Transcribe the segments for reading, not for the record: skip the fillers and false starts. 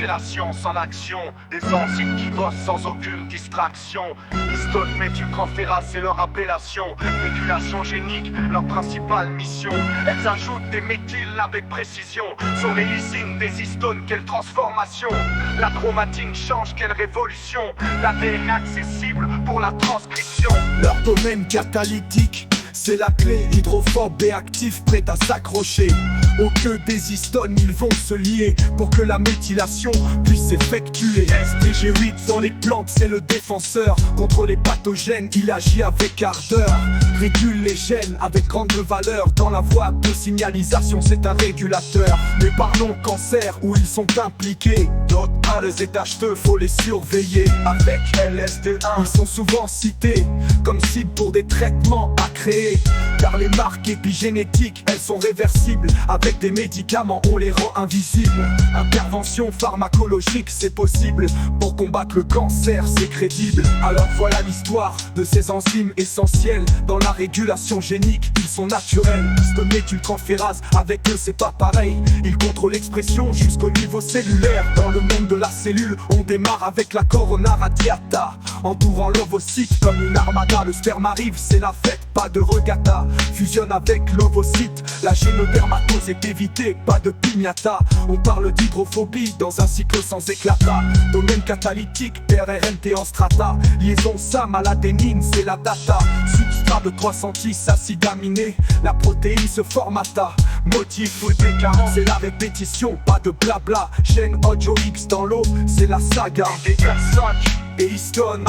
C'est la science en action, des enzymes qui bossent sans aucune distraction. Histone, méthyltransférase, c'est leur appellation. Régulation génique, leur principale mission. Elles ajoutent des méthyles avec précision. Sur les lysines des histones, quelle transformation. La chromatine change, quelle révolution. L'ADN accessible pour la transcription. Leur domaine catalytique, c'est la clé, hydrophobe et actif, prêt à s'accrocher. Aux queues des histones, ils vont se lier pour que la méthylation puisse s'effectuer. STG8 dans les plantes, c'est le défenseur. Contre les pathogènes, il agit avec ardeur. Régule les gènes avec grande valeur. Dans la voie de signalisation, c'est un régulateur. Mais parlons cancer, où ils sont impliqués. D'autres les étageteux, faut les surveiller. Avec LSD1, ils sont souvent cités comme cible pour des traitements à créer. Car les marques épigénétiques, elles sont réversibles. Avec des médicaments, on les rend invisibles. Intervention pharmacologique, c'est possible. Pour combattre le cancer, c'est crédible. Alors voilà l'histoire de ces enzymes essentielles. Dans la régulation génique, ils sont naturels. Histométhyltransférase, avec eux c'est pas pareil. Ils contrôlent l'expression jusqu'au niveau cellulaire. Dans le monde de la cellule, on démarre avec la corona radiata, entourant l'ovocyte comme une armada. Le sperme arrive, c'est la fête, pas de regatta. Fusionne avec l'ovocyte, la génodermatose est évitée, pas de pignata. On parle d'hydrophobie dans un cycle sans éclata. Domaine catalytique, PRRNT en strata. Liaison SAM à l'adénine, c'est la data. Substrat de 310 acides aminés, la protéine se formata. Motif D40, c'est la répétition, pas de blabla. Gène Audio X dans l'eau, c'est la saga. D5 Et histone,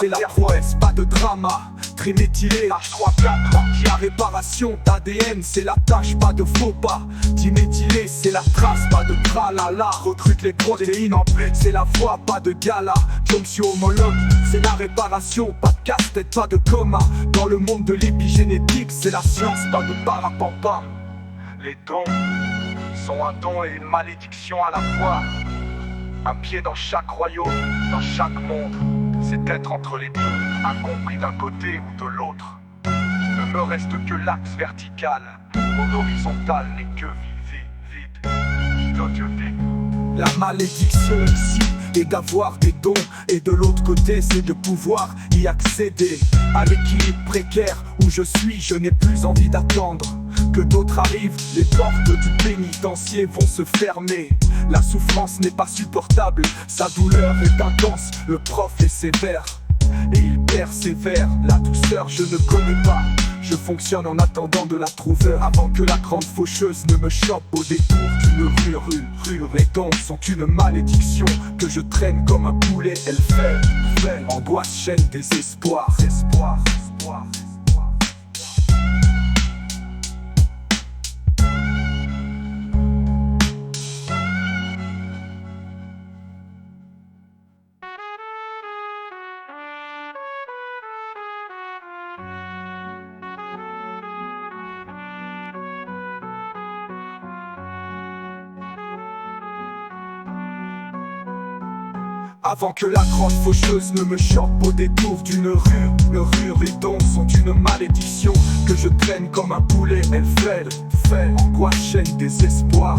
c'est la prouesse, pas de drama. Triméthylé, H3,4. la réparation d'ADN, c'est la tâche, pas de faux pas. Diméthylé, c'est la trace, pas de tralala. Recrute les protéines en paix, c'est la voie, pas de gala. Jonction homologue, c'est la réparation, pas de casse-tête, pas de coma. Dans le monde de l'épigénétique, c'est la science, pas de parapampam. Les dons sont un don et une malédiction à la fois. Un pied dans chaque royaume, dans chaque monde. C'est être entre les deux, incompris d'un côté ou de l'autre. Ne me reste que l'axe vertical. Mon horizontal n'est que vide. La malédiction ici est d'avoir des dons, et de l'autre côté c'est de pouvoir y accéder. À l'équilibre précaire où je suis, je n'ai plus envie d'attendre que d'autres arrivent. Les portes du pénitencier vont se fermer. La souffrance n'est pas supportable, sa douleur est intense. Le prof est sévère et il persévère. La douceur je ne connais pas, je fonctionne en attendant de la trouver. Avant que la grande faucheuse ne me chope au détour d'une rue. Les dons sont une malédiction que je traîne comme un poulet. Elle fait angoisse, chaîne, désespoir. Avant que la grande faucheuse ne me chope au détour d'une rue. Les dons sont une malédiction que je traîne comme un poulet. Elle fait angoisse, chaîne, désespoir.